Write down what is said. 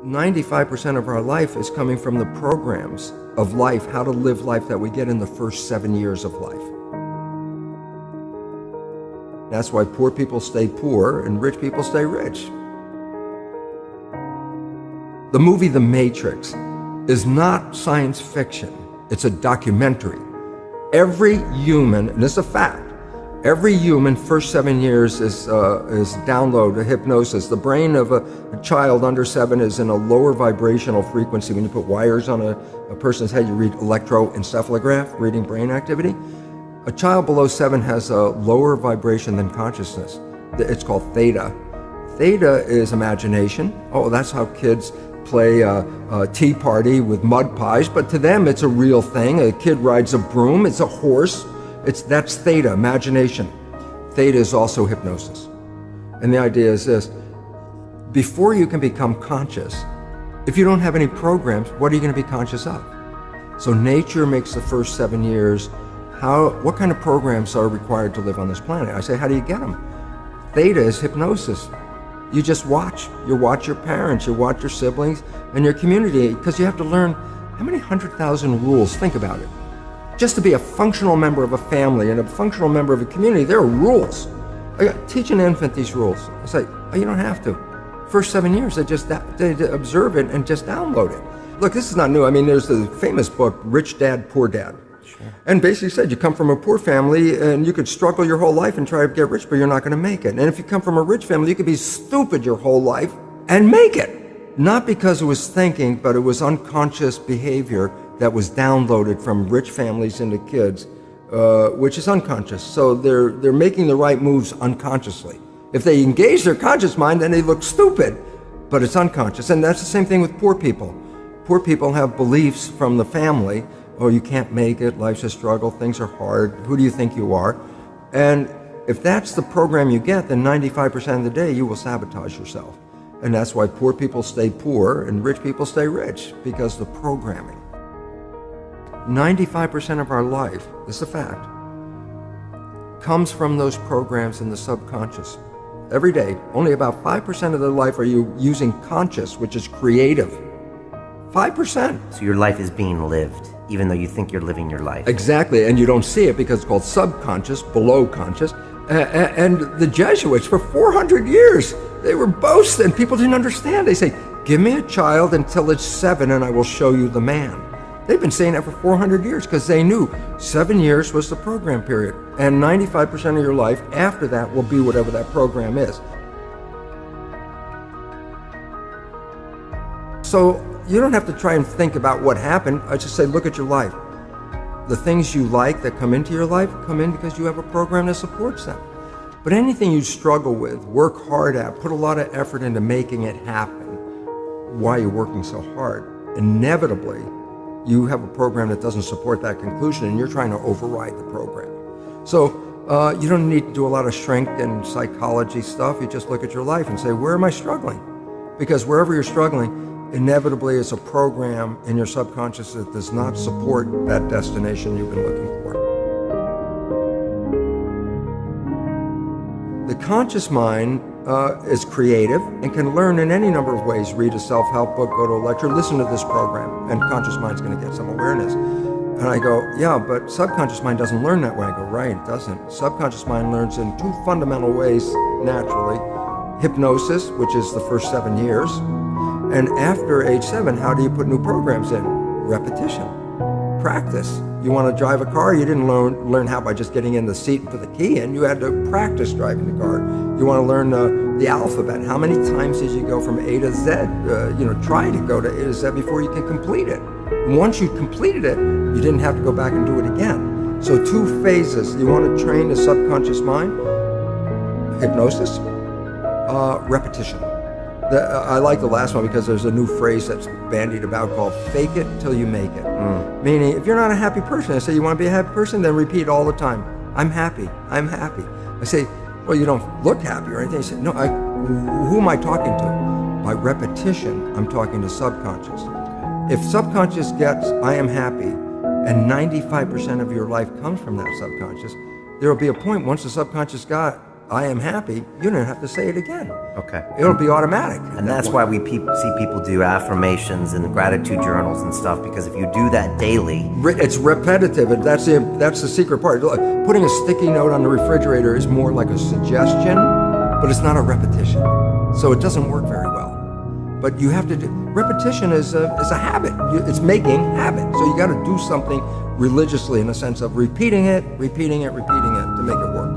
95% of our life is coming from the programs of life, how to live life that we get in the first 7 years of life. That's why poor people stay poor and rich people stay rich. The movie The Matrix is not science fiction, it's a documentary. Every human, and this is a fact, every human first 7 years is download hypnosis. The brain of a child under 7 is in a lower vibrational frequency. When you put wires on a person's head, you read electroencephalograph, reading brain activity. A child below 7 has a lower vibration than consciousness. It's called theta. Theta is imagination. Oh, that's how kids play a tea party with mud pies, but to them it's a real thing. A kid rides a broom, it's a horse. That's theta, imagination. Theta is also hypnosis. And the idea is this: before you can become conscious, if you don't have any programs, what are you going to be conscious of? So nature makes the first 7 years. What kind of programs are required to live on this planet? I say, how do you get them? Theta is hypnosis. You just watch. You watch your parents, you watch your siblings, and your community, because you have to learn how many 100,000 rules. Think about it. Just to be a functional member of a family and a functional member of a community, there are rules. Teach an infant these rules. I say, oh, you don't have to. First 7 years, they observe it and just download it. Look, this is not new. I mean, there's the famous book, Rich Dad, Poor Dad. Sure. And basically said you come from a poor family and you could struggle your whole life and try to get rich, but you're not going to make it. And if you come from a rich family, you could be stupid your whole life and make it. Not because it was thinking, but it was unconscious behavior that was downloaded from rich families into kids, which is unconscious. So they're making the right moves unconsciously. If they engage their conscious mind, then they look stupid, but it's unconscious. And that's the same thing with poor people. Poor people have beliefs from the family. Oh, you can't make it, life's a struggle, things are hard, who do you think you are? And if that's the program you get, then 95% of the day you will sabotage yourself. And that's why poor people stay poor and rich people stay rich, because the programming. 95% of our life, this is a fact, comes from those programs in the subconscious. Every day, only about 5% of their life are you using conscious, which is creative. 5%. So your life is being lived, even though you think you're living your life. Exactly, and you don't see it because it's called subconscious, below conscious. And the Jesuits, for 400 years, they were boasting, and people didn't understand. They say, give me a child until it's 7 and I will show you the man. They've been saying that for 400 years because they knew 7 years was the program period. And 95% of your life after that will be whatever that program is. So you don't have to try and think about what happened. I just say, look at your life. The things you like that come into your life come in because you have a program that supports them. But anything you struggle with, work hard at, put a lot of effort into making it happen, why you're working so hard, inevitably, you have a program that doesn't support that conclusion and you're trying to override the program. So you don't need to do a lot of shrink and psychology stuff. You just look at your life and say, where am I struggling? Because wherever you're struggling, inevitably it's a program in your subconscious that does not support that destination you've been looking for. The conscious mind is creative and can learn in any number of ways. Read a self-help book, go to a lecture, listen to this program, and conscious mind's going to get some awareness. And I go, yeah, but subconscious mind doesn't learn that way. I go, right, it doesn't. Subconscious mind learns in 2 fundamental ways naturally. Hypnosis, which is the first 7 years, and after age 7, how do you put new programs in? Repetition, practice. You want to drive a car, you didn't learn how by just getting in the seat and put the key in. You had to practice driving the car. You want to learn the alphabet. How many times did you go from A to Z? Try to go to A to Z before you can complete it. And once you completed it, you didn't have to go back and do it again. So 2 phases. You want to train the subconscious mind, hypnosis, repetition. I like the last one because there's a new phrase that's bandied about called fake it till you make it. Meaning, if you're not a happy person, I say, you want to be a happy person? Then repeat all the time, I'm happy, I'm happy. I say, well, you don't look happy or anything. I say, no, who am I talking to? By repetition, I'm talking to subconscious. If subconscious gets, I am happy, and 95% of your life comes from that subconscious, there will be a point once the subconscious got, I am happy, you don't have to say it again. Okay. It'll be automatic. And that's why we see people do affirmations and gratitude journals and stuff, because if you do that daily... It's repetitive, and that's the secret part. Look, putting a sticky note on the refrigerator is more like a suggestion, but it's not a repetition. So it doesn't work very well. But you have to do... Repetition is a habit. It's making habit. So you got to do something religiously in the sense of repeating it to make it work.